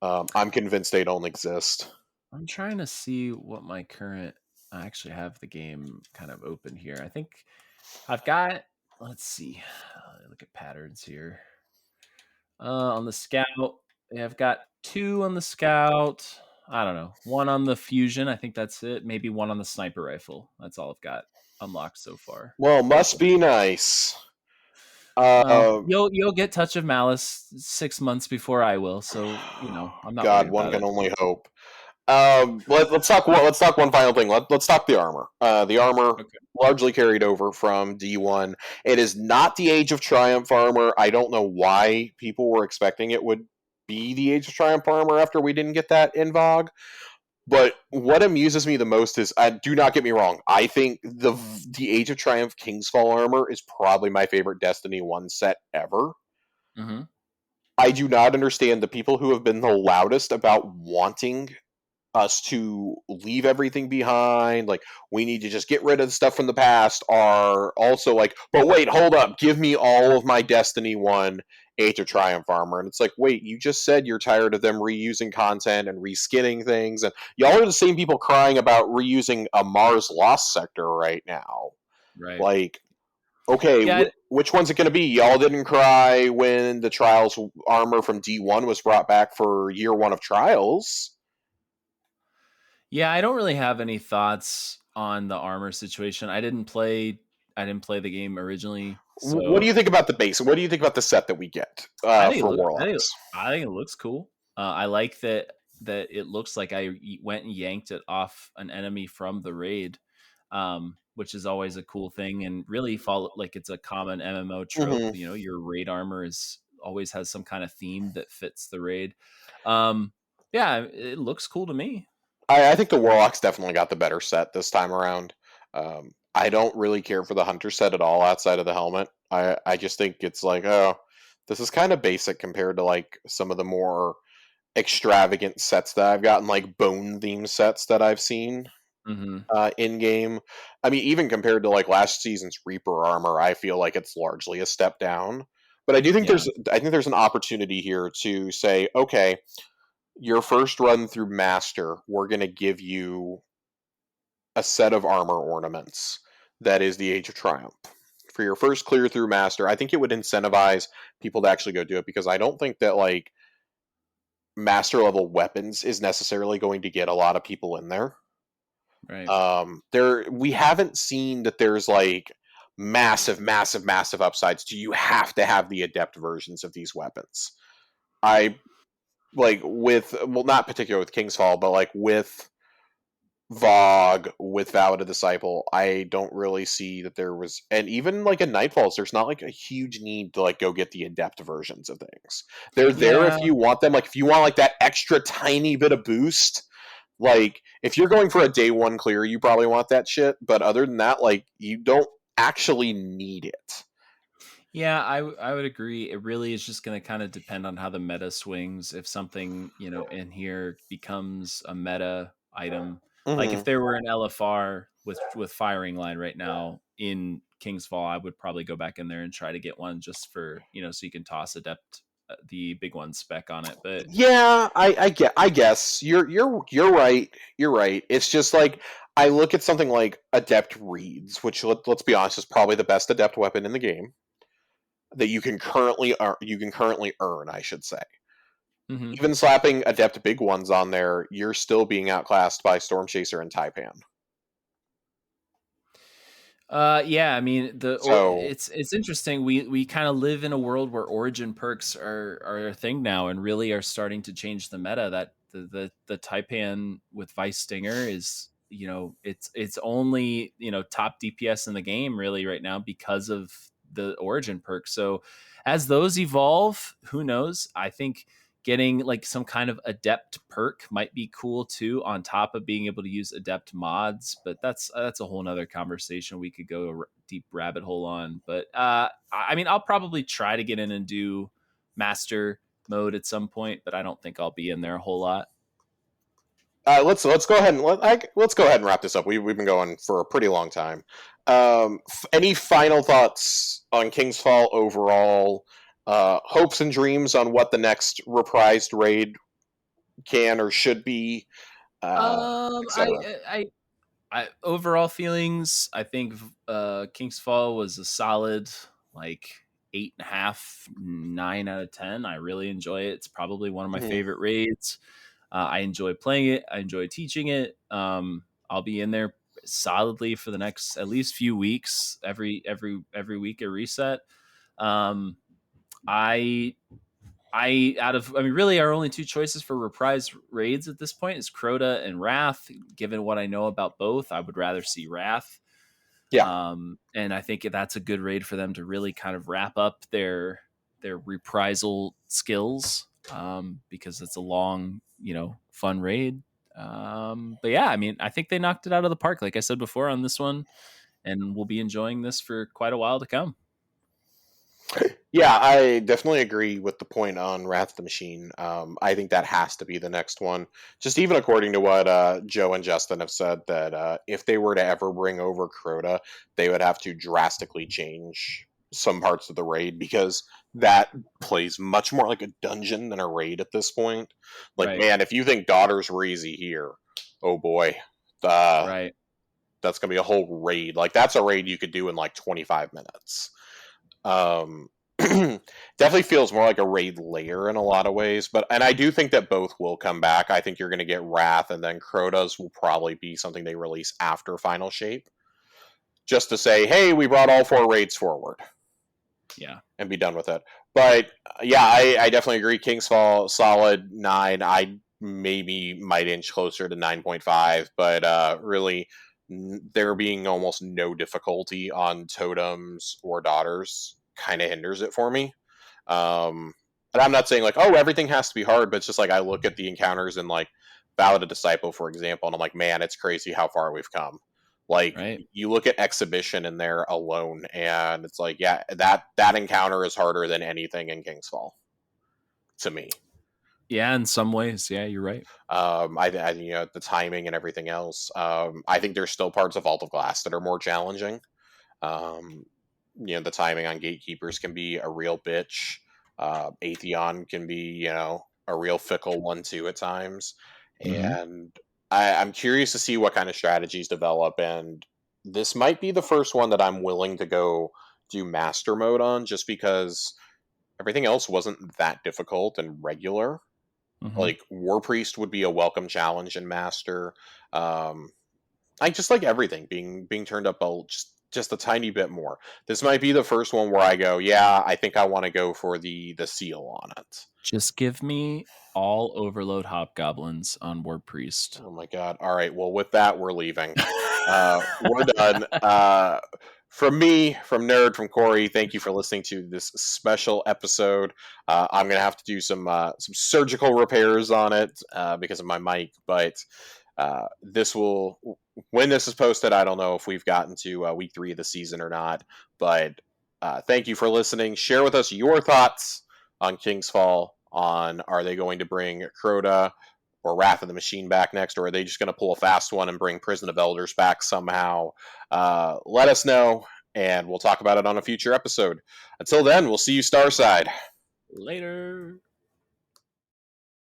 I'm convinced they don't exist. I'm trying to see what my current I actually have the game kind of open here. I think I've got let's see. Look at patterns here. On the scout, yeah, I've got 2 on the scout. I don't know. 1 on the fusion. I think that's it. Maybe 1 on the sniper rifle. That's all I've got unlocked so far. Well, must be nice. Well, Uh, you'll get Touch of Malice 6 months before I will, so I'm not God, worried one about can it. only hope. Let's talk one final thing. Let's talk the armor. The armor Okay. largely carried over from D1. It is not the Age of Triumph armor. I don't know why people were expecting it would be the Age of Triumph armor after we didn't get that in VOG. But what amuses me the most is, do not get me wrong, I think the Age of Triumph Kingsfall armor is probably my favorite Destiny 1 set ever. Mhm. I do not understand the people who have been the loudest about wanting us to leave everything behind, like we need to just get rid of the stuff from the past, are also like, but wait, hold up, give me all of my Destiny 1 Age of Triumph armor. And it's like, wait, you just said you're tired of them reusing content and reskinning things, and y'all are the same people crying about reusing a Mars Lost sector right now. Right. Like, okay, Yeah, which one's it going to be? Y'all didn't cry when the Trials armor from D1 was brought back for year one of Trials. yeah, I don't really have any thoughts on the armor situation. I didn't play the game originally, What do so you think about the base? What do you think about the set that we get for Warlocks? I think it looks cool. I like that it looks like went and yanked it off an enemy from the raid, which is always a cool thing, and really follow like it's a common MMO trope. Hmm. You know, your raid armor is always has some kind of theme that fits the raid. Um, yeah, it looks cool to me. I think the Warlocks definitely got the better set this time around. I don't really care for the Hunter set at all outside of the helmet. I just think it's like, oh, this is kind of basic compared to like some of the more extravagant sets that I've gotten, like bone theme sets that I've seen Hmm. in game. I mean, even compared to like last season's Reaper armor, I feel like it's largely a step down. But Yeah, I think there's an opportunity here to say, okay, your first run through Master, we're going to give you a set of armor ornaments that is the Age of Triumph. For your first clear through Master, I think it would incentivize people to actually go do it because I don't think that like Master level weapons is necessarily going to get a lot of people in there. right. There we haven't seen that there's like massive upsides to you have to have the adept versions of these weapons. I like with, well, not particular with Kingsfall, but like with Vogue, with Vow of the Disciple, I don't really see that there was, and even like in Nightfalls, there's not like a huge need to like go get the adept versions of things. They're there Yeah, if you want them. Like if you want like that extra tiny bit of boost, like if you're going for a day one clear, you probably want that shit. But other than that, like you don't actually need it. Yeah, I would agree. It really is just going to kind of depend on how the meta swings. If something, in here becomes a meta item, like if Hmm. there were an LFR with firing line right now in King's Fall, I would probably go back in there and try to get one just for, so you can toss adept the big one spec on it. But Yeah, I guess you're right. You're right. It's just like I look at something like Adept Reeds, which let's be honest is probably the best adept weapon in the game that you can currently earn, I should say. Mhm. Even slapping Adept Big Ones on there, you're still being outclassed by Storm Chaser and Taipan. Yeah, I mean So it's interesting. We kind of live in a world where origin perks are a thing now, and really are starting to change the meta. That the Taipan with Vice Stinger is, it's only, top DPS in the game really right now because of the origin perk. So as those evolve, who knows? I think getting like some kind of adept perk might be cool too, on top of being able to use adept mods. But that's a whole nother conversation we could go a deep rabbit hole on. But I mean, I'll probably try to get in and do master mode at some point, but I don't think I'll be in there a whole lot. let's go ahead and let's go ahead and wrap this up. We've been going for a pretty long time. Any final thoughts on King's Fall overall? Hopes and dreams on what the next reprised raid can or should be, um i etc. i overall feelings, I think King's Fall was a solid, like, 8.5, 9 out of 10. I really enjoy it. It's probably one of my Hmm. favorite raids. I enjoy playing it. I enjoy teaching it. I'll be in there solidly for the next at least few weeks. Every week a reset. Um, I I mean, really, our only two choices for reprise raids at this point is Crota and Wrath. Given what I know about both, I would rather see Wrath. Yeah. And I think that's a good raid for them to really kind of wrap up their reprisal skills, because it's a long, fun raid. But yeah, I mean, I think they knocked it out of the park, like I said before on this one, and we'll be enjoying this for quite a while to come. Yeah, I definitely agree with the point on Wrath of the Machine. I think that has to be the next one. Just even according to what Joe and Justin have said, that if they were to ever bring over Crota, they would have to drastically change some parts of the raid because that plays much more like a dungeon than a raid at this point. Like, Right, man, if you think daughters were easy here, oh boy, uh, right. that's gonna be a whole raid. Like, that's a raid you could do in like 25 minutes. Um, definitely feels more like a raid layer in a lot of ways, but and I do think that both will come back. I think you're going to get Wrath, and then Crota's will probably be something they release after Final Shape, just to say, hey, we brought all four raids forward Yeah. and be done with it. But yeah, I definitely agree. King's Fall solid 9. I maybe might inch closer to 9.5, but really there being almost no difficulty on totems or daughters kind of hinders it for me. And I'm not saying like, oh, everything has to be hard, but it's just like I look at the encounters in like Ballad of Disciple, for example, and I'm like, man, it's crazy how far we've come. Like Right. you look at Exhibition in there alone, and it's like, yeah, that encounter is harder than anything in King's Fall to me. Yeah, in some ways, yeah, you're right. The timing and everything else. I think there's still parts of Vault of Glass that are more challenging. Um, the timing on gatekeepers can be a real bitch. Atheon can be, a real fickle one too at times. Hmm. And I'm curious to see what kind of strategies develop. And this might be the first one that I'm willing to go do master mode on, just because everything else wasn't that difficult and regular. Hmm. Like War Priest would be a welcome challenge in master. Um, I just like everything being turned up just a tiny bit more. This might be the first one where I go, yeah, I think I want to go for the seal on it. Just give me all overload hobgoblins on War Priest. Oh my god! All right, well with that we're leaving. We're done. From me, from Nerd, from Corey, thank you for listening to this special episode. I'm gonna have to do some surgical repairs on it because of my mic, but this will when this is posted. I don't know if we've gotten to week 3 of the season or not, but Thank you for listening. Share with us your thoughts on King's Fall. On are they going to bring Crota or Wrath of the Machine back next, or are they just going to pull a fast one and bring Prison of Elders back somehow? Let us know, and we'll talk about it on a future episode. Until then, we'll see you Starside. Later.